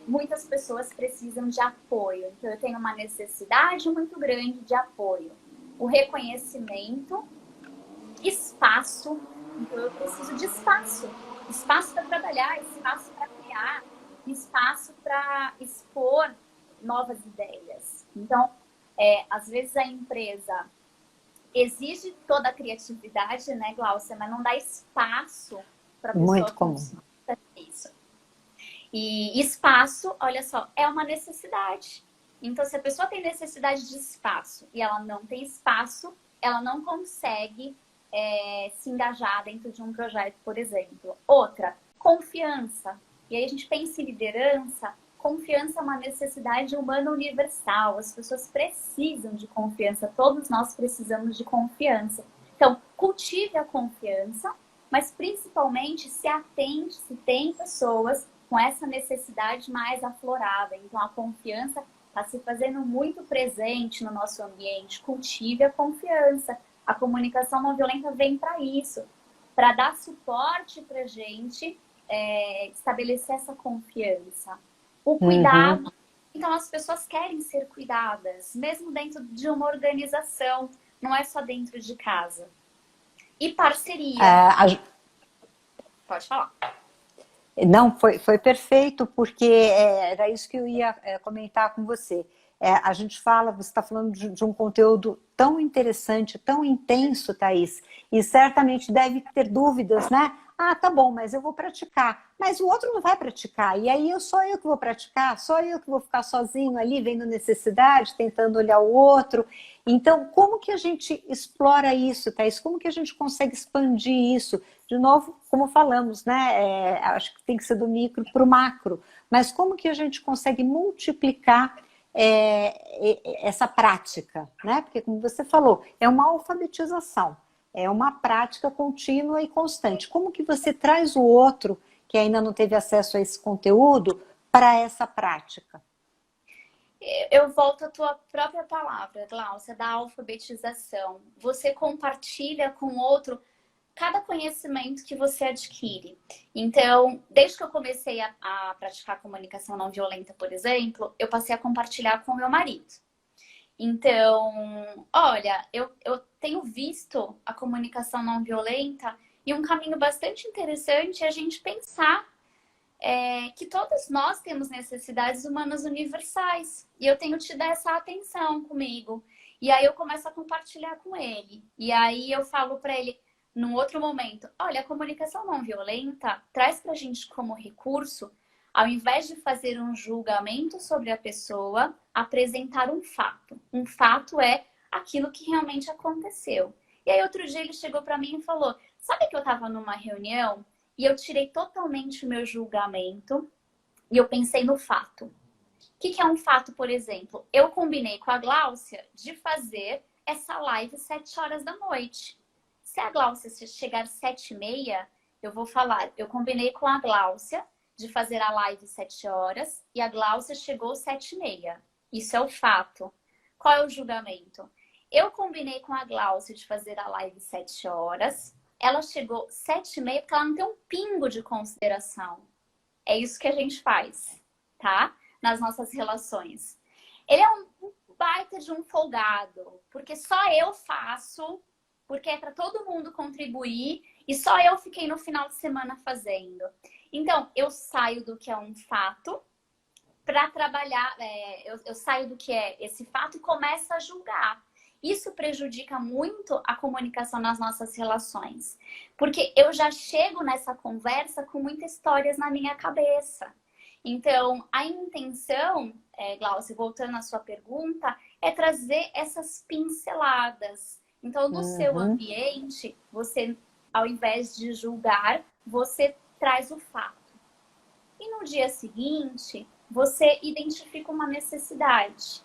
Muitas pessoas precisam de apoio. Então, eu tenho uma necessidade muito grande de apoio. O reconhecimento, espaço. Então, eu preciso de espaço. Espaço para trabalhar, espaço para criar, espaço para expor novas ideias. Então, às vezes a empresa exige toda a criatividade, né, Glaucia, mas não dá espaço para a pessoa. Muito comum. Isso. E espaço, olha só, é uma necessidade. Então, se a pessoa tem necessidade de espaço e ela não tem espaço, ela não consegue se engajar dentro de um projeto, por exemplo. Outra, confiança. E aí a gente pensa em liderança, confiança é uma necessidade humana universal. As pessoas precisam de confiança, todos nós precisamos de confiança. Então, cultive a confiança, mas principalmente se atente se tem pessoas com essa necessidade mais aflorada. Então, a confiança está se fazendo muito presente no nosso ambiente. Cultive a confiança. A comunicação não violenta vem para isso, para dar suporte para a gente estabelecer essa confiança. O cuidado. Então, as pessoas querem ser cuidadas, mesmo dentro de uma organização, não é só dentro de casa. E parceria. Pode falar. Não, foi perfeito, porque era isso que eu ia comentar com você. A gente fala, você está falando de um conteúdo tão interessante, tão intenso, Thaís, e certamente deve ter dúvidas, né? Ah, tá bom, mas eu vou praticar. Mas o outro não vai praticar, e aí só eu que vou praticar, só eu que vou ficar sozinho ali, vendo necessidade, tentando olhar o outro. Então, como que a gente explora isso, Thaís? Como que a gente consegue expandir isso? De novo, como falamos, né? Acho que tem que ser do micro para o macro. Mas como que a gente consegue multiplicar essa prática, né? Porque, como você falou, é uma alfabetização, é uma prática contínua e constante. Como que você traz o outro, que ainda não teve acesso a esse conteúdo, para essa prática? eu volto à tua própria palavra, Gláucia, da alfabetização. Você compartilha com o outro cada conhecimento que você adquire. Então, desde que eu comecei a praticar comunicação não violenta, por exemplo, eu passei a compartilhar com o meu marido. Então, olha, eu tenho visto a comunicação não violenta e um caminho bastante interessante é a gente pensar que todos nós temos necessidades humanas universais. E eu tenho tido essa atenção comigo. E aí eu começo a compartilhar com ele. E aí eu falo para ele, num outro momento, olha, a comunicação não violenta traz pra gente como recurso, ao invés de fazer um julgamento sobre a pessoa, apresentar um fato. Um fato é aquilo que realmente aconteceu. E aí outro dia ele chegou para mim e falou, sabe que eu estava numa reunião e eu tirei totalmente o meu julgamento e eu pensei no fato. O que é um fato, por exemplo? Eu combinei com a Gláucia de fazer essa live 7 horas da noite. Se a Gláucia chegar às 7h30, eu vou falar, eu combinei com a Gláucia de fazer a live 7 horas e a Gláucia chegou às 7h30. Isso é o fato. Qual é o julgamento? Eu combinei com a Gláucia de fazer a live 7 horas, ela chegou 7h30 porque ela não tem um pingo de consideração. É isso que a gente faz, tá? Nas nossas relações. Ele é um baita de um folgado, porque só eu faço, porque é para todo mundo contribuir e só eu fiquei no final de semana fazendo. Então, eu saio do que é um fato para trabalhar, eu saio do que é esse fato e começo a julgar. Isso prejudica muito a comunicação nas nossas relações. Porque eu já chego nessa conversa com muitas histórias na minha cabeça. Então, a intenção, Glaucia, voltando à sua pergunta, é trazer essas pinceladas. Então, no seu ambiente, você, ao invés de julgar, você traz o fato. E no dia seguinte, você identifica uma necessidade.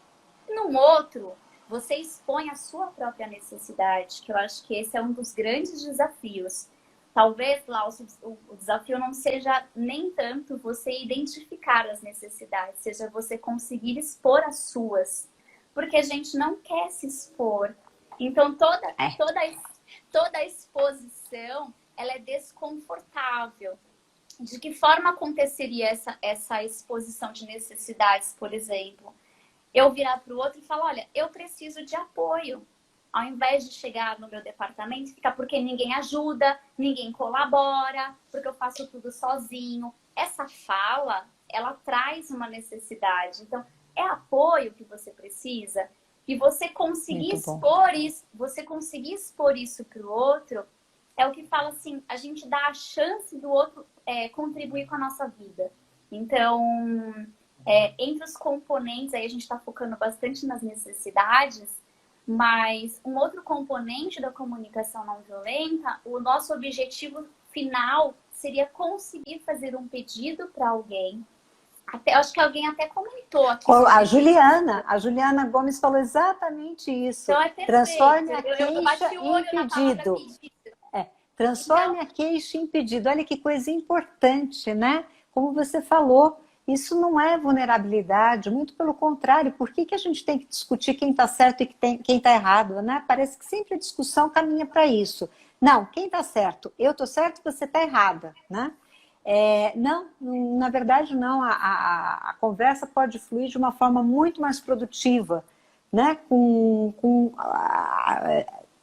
No outro, você expõe a sua própria necessidade, que eu acho que esse é um dos grandes desafios. Talvez, Glaucio, o desafio não seja nem tanto você identificar as necessidades, seja você conseguir expor as suas. Porque a gente não quer se expor. Então, toda exposição, ela é desconfortável. De que forma aconteceria essa exposição de necessidades, por exemplo? Eu virar para o outro e falar, olha, eu preciso de apoio. Ao invés de chegar no meu departamento, fica porque ninguém ajuda, ninguém colabora, porque eu faço tudo sozinho. Essa fala, ela traz uma necessidade. Então, é apoio que você precisa. E você conseguir expor isso para o outro, é o que fala assim, a gente dá a chance do outro contribuir com a nossa vida. Então, entre os componentes, aí a gente está focando bastante nas necessidades, mas um outro componente da comunicação não violenta, o nosso objetivo final seria conseguir fazer um pedido para alguém. Acho que alguém até comentou aqui. A Juliana Gomes falou exatamente isso. Então, é perfeito. Transforme a queixa em pedido. Transforme então, a queixa em pedido. Olha que coisa importante, né? Como você falou, isso não é vulnerabilidade, muito pelo contrário. Por que a gente tem que discutir quem está certo e quem está errado, né? Parece que sempre a discussão caminha para isso. Não, quem está certo? Eu estou certo, você está errada, né? Não, na verdade não. A conversa pode fluir de uma forma muito mais produtiva, né?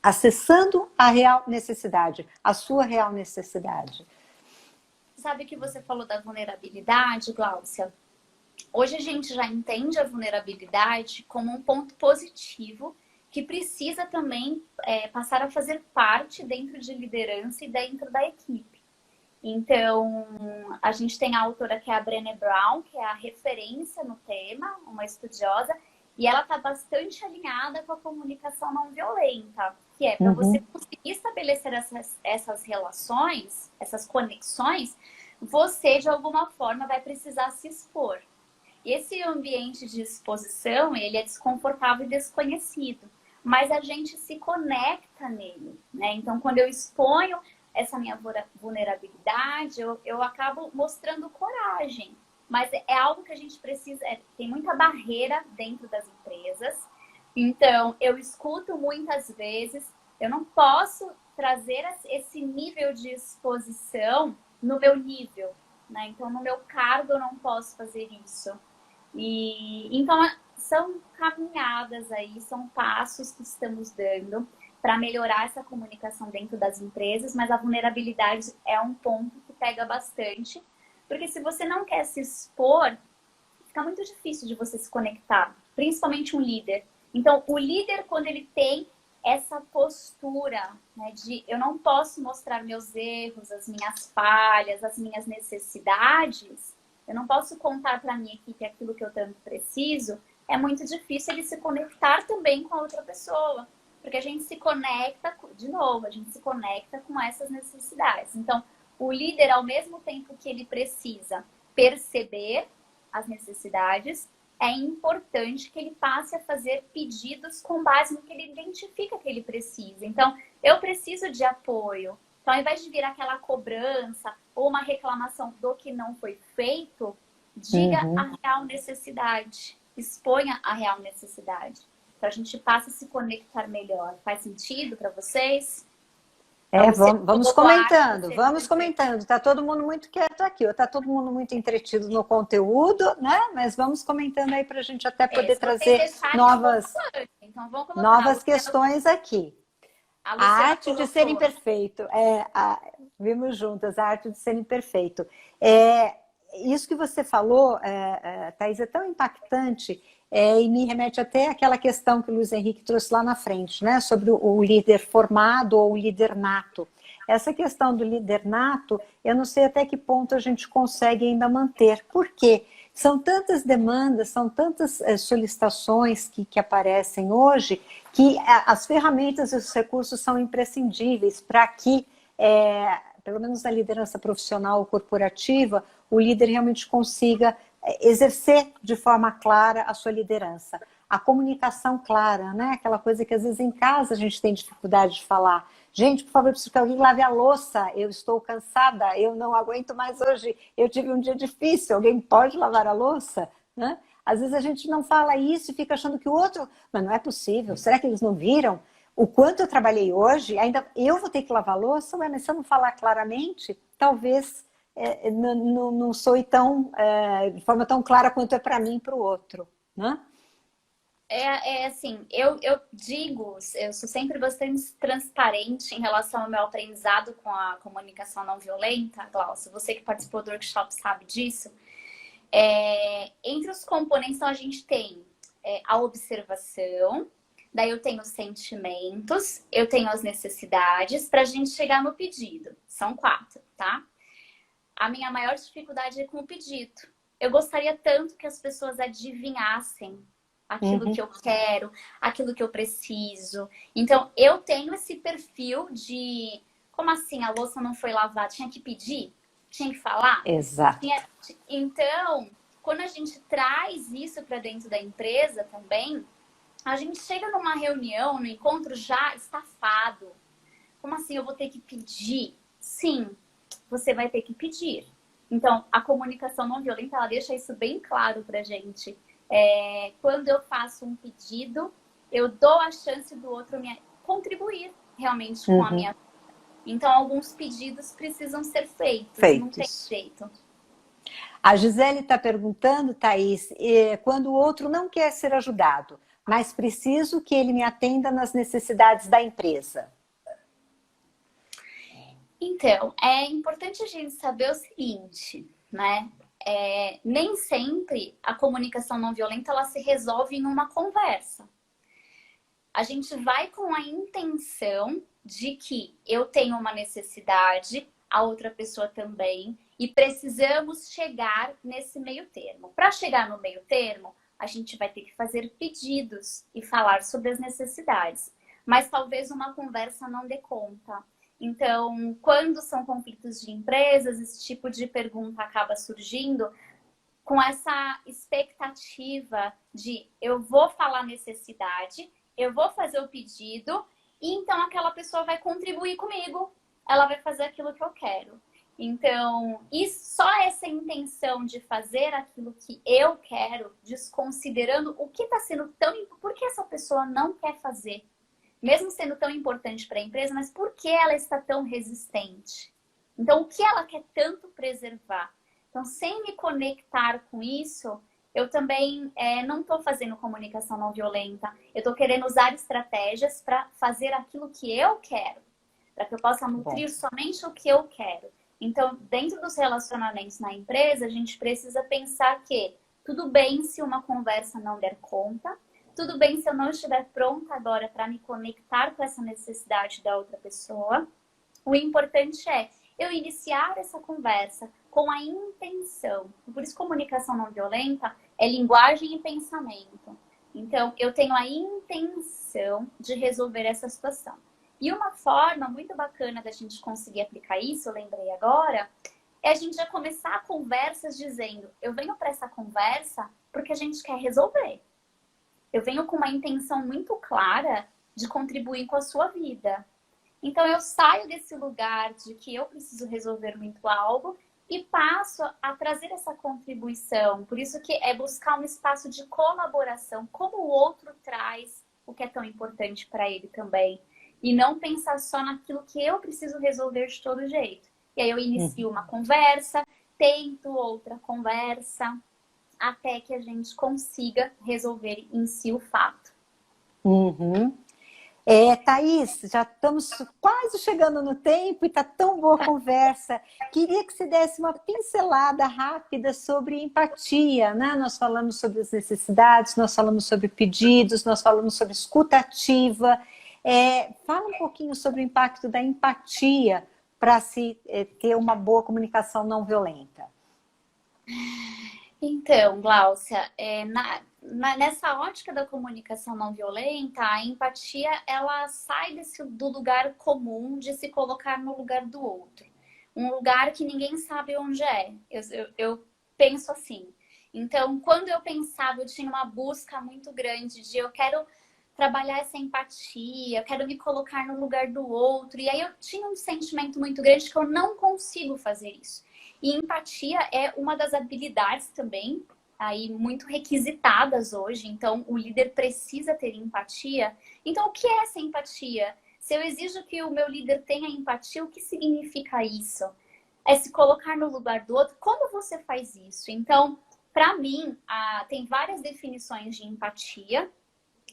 Acessando a real necessidade, a sua real necessidade. Sabe que você falou da vulnerabilidade, Gláucia? Hoje a gente já entende a vulnerabilidade como um ponto positivo que precisa também passar a fazer parte dentro de liderança e dentro da equipe. Então, a gente tem a autora que é a Brené Brown, que é a referência no tema, uma estudiosa, e ela está bastante alinhada com a comunicação não violenta, que é para você conseguir estabelecer essas relações, essas conexões, você de alguma forma vai precisar se expor. E esse ambiente de exposição, ele é desconfortável e desconhecido, mas a gente se conecta nele, né? Então, quando eu exponho essa minha vulnerabilidade, eu acabo mostrando coragem. mas é algo que a gente precisa, tem muita barreira dentro das empresas. Então, eu escuto muitas vezes, eu não posso trazer esse nível de exposição no meu nível, né? Então, no meu cargo, eu não posso fazer isso. Então, são caminhadas aí, são passos que estamos dando para melhorar essa comunicação dentro das empresas, mas a vulnerabilidade é um ponto que pega bastante, porque se você não quer se expor, fica muito difícil de você se conectar, principalmente um líder. Então, o líder, quando ele tem essa postura, né, de eu não posso mostrar meus erros, as minhas falhas, as minhas necessidades, eu não posso contar para a minha equipe aquilo que eu tanto preciso, é muito difícil ele se conectar também com a outra pessoa. Porque a gente se conecta, de novo, a gente se conecta com essas necessidades. Então, o líder, ao mesmo tempo que ele precisa perceber as necessidades, é importante que ele passe a fazer pedidos com base no que ele identifica que ele precisa. Então, eu preciso de apoio. Então, ao invés de vir aquela cobrança ou uma reclamação do que não foi feito, diga a real necessidade, exponha a real necessidade. Então, a gente passa a se conectar melhor. Faz sentido para vocês? Vamos comentando, vamos comentando. Está todo mundo muito quieto aqui, ou está todo mundo muito entretido no conteúdo, né? Mas vamos comentando aí para a gente até poder trazer novas questões aqui. A arte de ser imperfeito. Vimos juntas, a arte de ser imperfeito. Isso que você falou, Thaís, é tão impactante. E me remete até àquela questão que o Luiz Henrique trouxe lá na frente, né? Sobre o líder formado ou o líder nato. Essa questão do líder nato, eu não sei até que ponto a gente consegue ainda manter. Por quê? São tantas demandas, são tantas solicitações que aparecem hoje, que as ferramentas e os recursos são imprescindíveis para que, pelo menos na liderança profissional ou corporativa, o líder realmente consiga exercer de forma clara a sua liderança. A comunicação clara, né? Aquela coisa que às vezes em casa a gente tem dificuldade de falar. Gente, por favor, eu preciso que alguém lave a louça, eu estou cansada, eu não aguento mais hoje, eu tive um dia difícil, alguém pode lavar a louça? Né? Às vezes a gente não fala isso e fica achando que o outro... Mas não é possível, será que eles não viram? O quanto eu trabalhei hoje, ainda eu vou ter que lavar a louça? Mas se eu não falar claramente, talvez... não soe de forma tão clara quanto é para mim e para o outro, né? Assim, eu digo, eu sou sempre bastante transparente em relação ao meu aprendizado com a comunicação não violenta, Glaucia, você que participou do workshop sabe disso. Entre os componentes, então, a gente tem a observação, daí eu tenho os sentimentos, eu tenho as necessidades, para a gente chegar no pedido. São 4, tá? A minha maior dificuldade é com o pedido. Eu gostaria tanto que as pessoas adivinhassem aquilo que eu quero, aquilo que eu preciso. Então, eu tenho esse perfil de... Como assim? A louça não foi lavada? Tinha que pedir? Tinha que falar? Exato. Então, quando a gente traz isso para dentro da empresa também, a gente chega numa reunião, no encontro já estafado. Como assim? Eu vou ter que pedir? Sim. Você vai ter que pedir. Então, a comunicação não violenta, ela deixa isso bem claro pra gente. Quando eu faço um pedido, eu dou a chance do outro contribuir realmente com a minha vida. Então, alguns pedidos precisam ser feitos. Não tem jeito. A Gisele está perguntando, Thaís, quando o outro não quer ser ajudado, mas preciso que ele me atenda nas necessidades da empresa. Então, é importante a gente saber o seguinte, né? Nem sempre a comunicação não violenta ela se resolve em uma conversa. A gente vai com a intenção de que eu tenho uma necessidade, a outra pessoa também, e precisamos chegar nesse meio termo. Para chegar no meio termo, a gente vai ter que fazer pedidos e falar sobre as necessidades. Mas talvez uma conversa não dê conta. Então, quando são conflitos de empresas, esse tipo de pergunta acaba surgindo com essa expectativa de eu vou falar necessidade, eu vou fazer o pedido, e então aquela pessoa vai contribuir comigo, ela vai fazer aquilo que eu quero. Então, e só essa intenção de fazer aquilo que eu quero, desconsiderando o que está sendo tão... Por que essa pessoa não quer fazer? Mesmo sendo tão importante para a empresa, mas por que ela está tão resistente? Então, o que ela quer tanto preservar? Então, sem me conectar com isso, eu também não estou fazendo comunicação não violenta. Eu estou querendo usar estratégias para fazer aquilo que eu quero, para que eu possa nutrir somente o que eu quero. Então, dentro dos relacionamentos na empresa, a gente precisa pensar que tudo bem se uma conversa não der conta, tudo bem se eu não estiver pronta agora para me conectar com essa necessidade da outra pessoa. O importante é eu iniciar essa conversa com a intenção. Por isso, comunicação não violenta é linguagem e pensamento. Então, eu tenho a intenção de resolver essa situação. E uma forma muito bacana da gente conseguir aplicar isso, eu lembrei agora, é a gente já começar conversas dizendo, eu venho para essa conversa porque a gente quer resolver. Eu venho com uma intenção muito clara de contribuir com a sua vida. Então, eu saio desse lugar de que eu preciso resolver muito algo e passo a trazer essa contribuição. Por isso que é buscar um espaço de colaboração, como o outro traz o que é tão importante para ele também. E não pensar só naquilo que eu preciso resolver de todo jeito. E aí eu inicio uma conversa, tento outra conversa, até que a gente consiga resolver em si o fato. Thaís, já estamos quase chegando no tempo e está tão boa a conversa. Queria que você desse uma pincelada rápida sobre empatia, né? Nós falamos sobre as necessidades, nós falamos sobre pedidos, nós falamos sobre escuta ativa. Fala um pouquinho sobre o impacto da empatia para se ter uma boa comunicação não violenta. Então, Gláucia, nessa ótica da comunicação não violenta, a empatia ela sai do lugar comum de se colocar no lugar do outro. Um lugar que ninguém sabe onde é. Eu penso assim. Então, quando eu pensava, eu tinha uma busca muito grande de eu quero trabalhar essa empatia, eu quero me colocar no lugar do outro. E aí eu tinha um sentimento muito grande que eu não consigo fazer isso. E empatia é uma das habilidades também, aí muito requisitadas hoje. Então, o líder precisa ter empatia. Então, o que é essa empatia? Se eu exijo que o meu líder tenha empatia, o que significa isso? É se colocar no lugar do outro. Como você faz isso? Então, para mim, tem várias definições de empatia.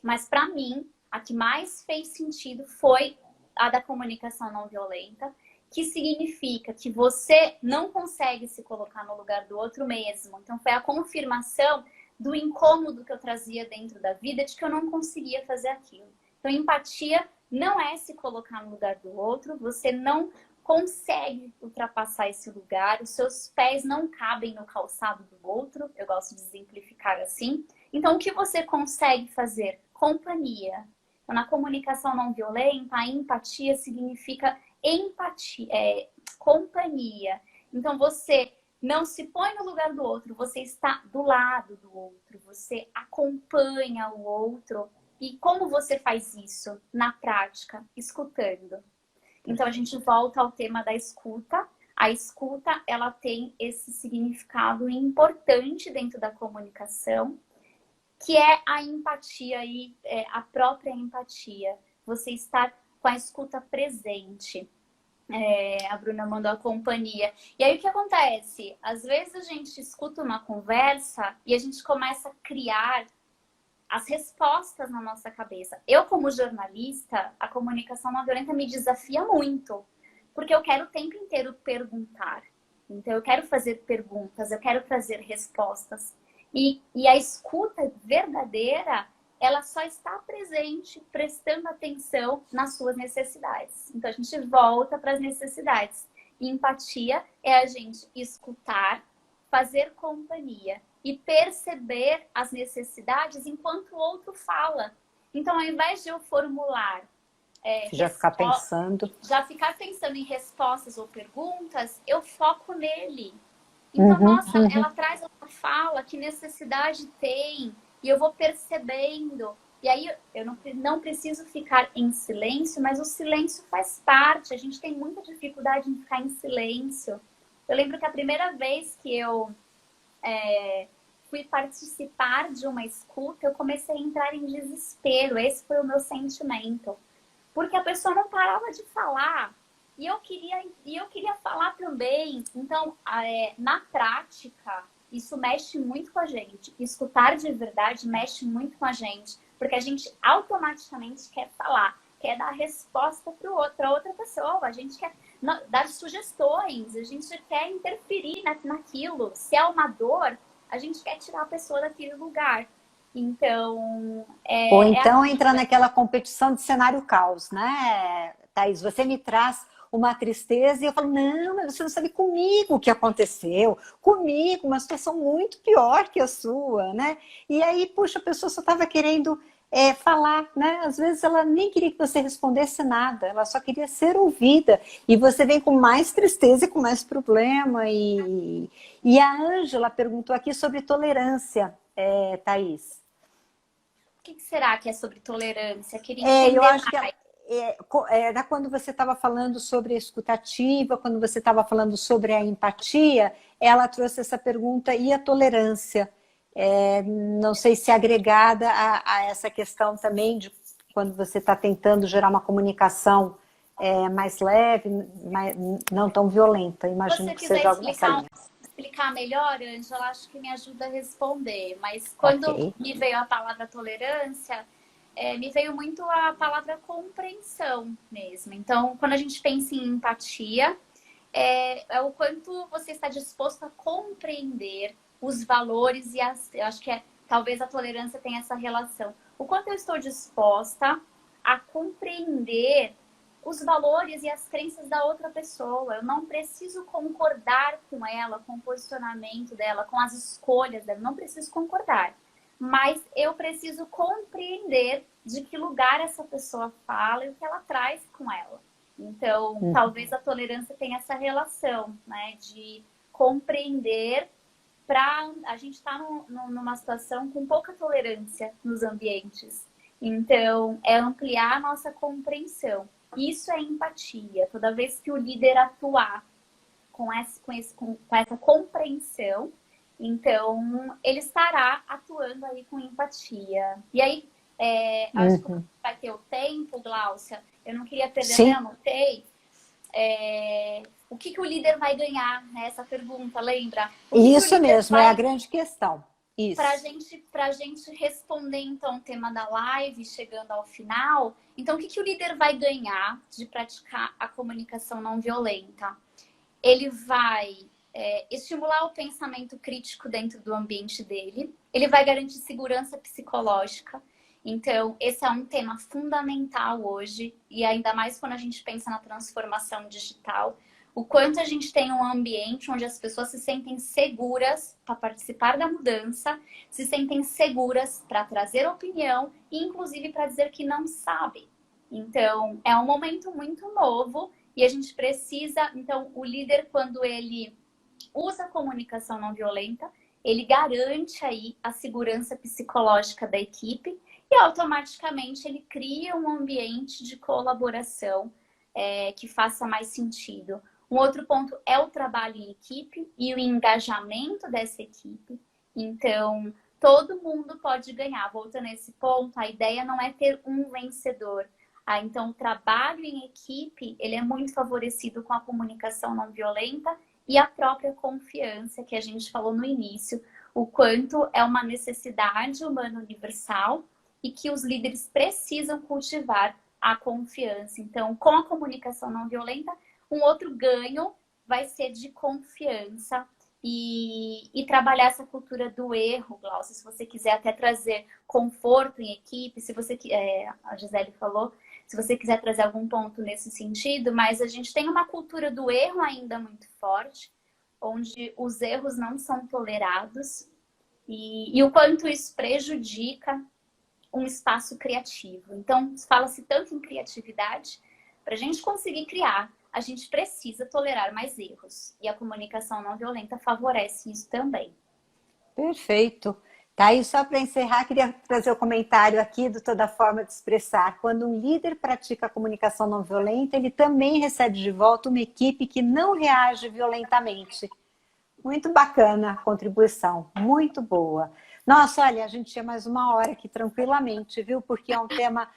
Mas, para mim, a que mais fez sentido foi a da comunicação não violenta, que significa que você não consegue se colocar no lugar do outro mesmo. Então, foi a confirmação do incômodo que eu trazia dentro da vida, de que eu não conseguia fazer aquilo. Então, empatia não é se colocar no lugar do outro, você não consegue ultrapassar esse lugar, os seus pés não cabem no calçado do outro, eu gosto de exemplificar assim. Então, o que você consegue fazer? Companhia. Então, na comunicação não violenta, a empatia significa empatia, companhia. Então, você não se põe no lugar do outro, você está do lado do outro, você acompanha o outro. E como você faz isso? Na prática, escutando. Então, a gente volta ao tema da escuta. A escuta, ela tem esse significado importante dentro da comunicação, que é a empatia e a própria empatia. Você estar com a escuta presente. A Bruna mandou a companhia. E aí, o que acontece? Às vezes, a gente escuta uma conversa e a gente começa a criar as respostas na nossa cabeça. Eu, como jornalista, a comunicação não violenta me desafia muito, porque eu quero o tempo inteiro perguntar. Então, eu quero fazer perguntas, eu quero trazer respostas. E a escuta verdadeira, ela só está presente, prestando atenção nas suas necessidades. Então, a gente volta para as necessidades. E empatia é a gente escutar, fazer companhia e perceber as necessidades enquanto o outro fala. Então, ao invés de eu formular... já ficar pensando em respostas ou perguntas, eu foco nele. Então, ela traz uma fala, que necessidade tem, e eu vou percebendo. E aí, eu não preciso ficar em silêncio, mas o silêncio faz parte. A gente tem muita dificuldade em ficar em silêncio. Eu lembro que a primeira vez que eu fui participar de uma escuta, eu comecei a entrar em desespero. Esse foi o meu sentimento. Porque a pessoa não parava de falar. E eu queria falar também. Então, na prática, isso mexe muito com a gente. Escutar de verdade mexe muito com a gente. Porque a gente automaticamente quer falar, quer dar resposta para outra pessoa. A gente quer dar sugestões, a gente quer interferir naquilo. Se é uma dor, a gente quer tirar a pessoa daquele lugar. Então, Ou então entra naquela competição de cenário caos, né, Thaís? Você me traz uma tristeza e eu falo, não, mas você não sabe comigo o que aconteceu, comigo, uma situação muito pior que a sua, né? E aí, puxa, a pessoa só estava querendo falar, né? Às vezes ela nem queria que você respondesse nada, ela só queria ser ouvida. E você vem com mais tristeza e com mais problema. E a Ângela perguntou aqui sobre tolerância, Thaís. o que será que é sobre tolerância? Queria entender Eu acho que mais. era quando você estava falando sobre a escutativa, quando você estava falando sobre a empatia, ela trouxe essa pergunta e a tolerância. Não sei se é agregada a essa questão também de quando você está tentando gerar uma comunicação mais leve, não tão violenta. Se Imagino você que quiser seja algo nessa linha. explicar melhor, Ângela, acho que me ajuda a responder. Mas quando Ok. me veio a palavra tolerância, me veio muito a palavra compreensão mesmo. Então, quando a gente pensa em empatia, é o quanto você está disposto a compreender os valores eu acho que talvez a tolerância tenha essa relação. O quanto eu estou disposta a compreender os valores e as crenças da outra pessoa. Eu não preciso concordar com ela, com o posicionamento dela, com as escolhas dela. Não preciso concordar. Mas eu preciso compreender de que lugar essa pessoa fala e o que ela traz com ela. Então, talvez a tolerância tenha essa relação, né? De compreender para a gente estar numa situação com pouca tolerância nos ambientes. Então, é ampliar a nossa compreensão. Isso é empatia. Toda vez que o líder atuar com essa compreensão, então ele estará atuando aí com empatia. E aí, acho que vai ter o tempo, Gláucia. Eu não queria perder, né? Anotei. O que o líder vai ganhar nessa pergunta, lembra? Isso mesmo, é a grande questão. Para a gente responder, então, o tema da live, chegando ao final. Então, o que o líder vai ganhar de praticar a comunicação não violenta? Ele vai estimular o pensamento crítico dentro do ambiente dele. Ele vai garantir segurança psicológica. Então, esse é um tema fundamental hoje, e ainda mais quando a gente pensa na transformação digital. O quanto a gente tem um ambiente onde as pessoas se sentem seguras para participar da mudança, se sentem seguras para trazer opinião e, inclusive, para dizer que não sabe. Então, é um momento muito novo e a gente precisa... Então, o líder, quando ele usa a comunicação não violenta, ele garante aí a segurança psicológica da equipe e, automaticamente, ele cria um ambiente de colaboração que faça mais sentido. Um outro ponto é o trabalho em equipe e o engajamento dessa equipe. Então, todo mundo pode ganhar. Voltando a esse ponto, a ideia não é ter um vencedor. Então, o trabalho em equipe, ele é muito favorecido com a comunicação não violenta e a própria confiança, que a gente falou no início, o quanto é uma necessidade humana universal e que os líderes precisam cultivar a confiança. Então, com a comunicação não violenta, um outro ganho vai ser de confiança e trabalhar essa cultura do erro, Glaucia. Se você quiser até trazer conforto em equipe, se você a Gisele falou, se você quiser trazer algum ponto nesse sentido, mas a gente tem uma cultura do erro ainda muito forte, onde os erros não são tolerados e o quanto isso prejudica um espaço criativo. Então, fala-se tanto em criatividade, para a gente conseguir criar, a gente precisa tolerar mais erros. E a comunicação não violenta favorece isso também. Perfeito. Tá aí, só para encerrar, queria trazer o comentário aqui do Toda Forma de Expressar. Quando um líder pratica a comunicação não violenta, ele também recebe de volta uma equipe que não reage violentamente. Muito bacana a contribuição, muito boa. Nossa, olha, a gente tinha mais uma hora aqui tranquilamente, viu? Porque é um tema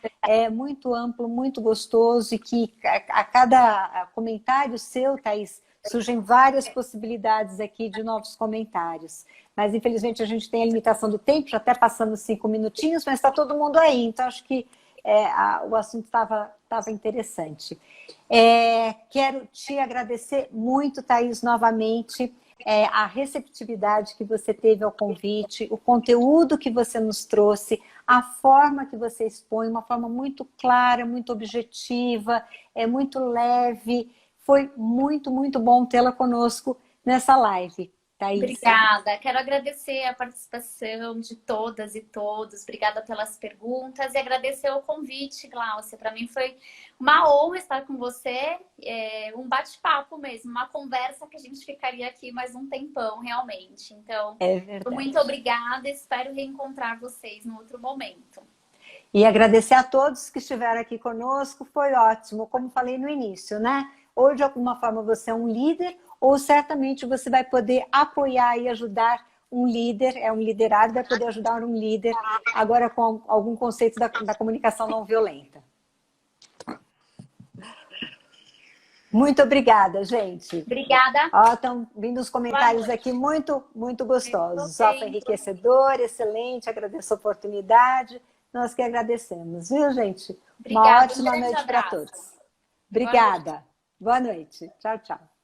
muito amplo, muito gostoso e que a cada comentário seu, Thaís, surgem várias possibilidades aqui de novos comentários. Mas, infelizmente, a gente tem a limitação do tempo, já até passamos 5 minutinhos, mas está todo mundo aí, então acho que o assunto estava interessante. Quero te agradecer muito, Thaís, novamente, a receptividade que você teve ao convite, o conteúdo que você nos trouxe, a forma que você expõe, uma forma muito clara, muito objetiva, muito leve. Foi muito, muito bom tê-la conosco nessa live, Thaís. Obrigada. Quero agradecer a participação de todas e todos. Obrigada pelas perguntas e agradecer o convite, Gláucia. Para mim foi uma honra estar com você. Um bate-papo mesmo, uma conversa que a gente ficaria aqui mais um tempão, realmente. Então, muito obrigada. Espero reencontrar vocês no outro momento. E agradecer a todos que estiveram aqui conosco. Foi ótimo, como falei no início, né? Ou de alguma forma você é um líder, ou certamente você vai poder apoiar e ajudar um líder, um liderado, vai poder ajudar um líder, agora com algum conceito da comunicação não violenta. Muito obrigada, gente. Obrigada. Ó, estão vindo os comentários aqui muito, muito gostosos. Ó, foi enriquecedor, excelente, agradeço a oportunidade. Nós que agradecemos, viu, gente? Obrigada, uma ótima noite para todos. Obrigada. Boa noite. Tchau, tchau.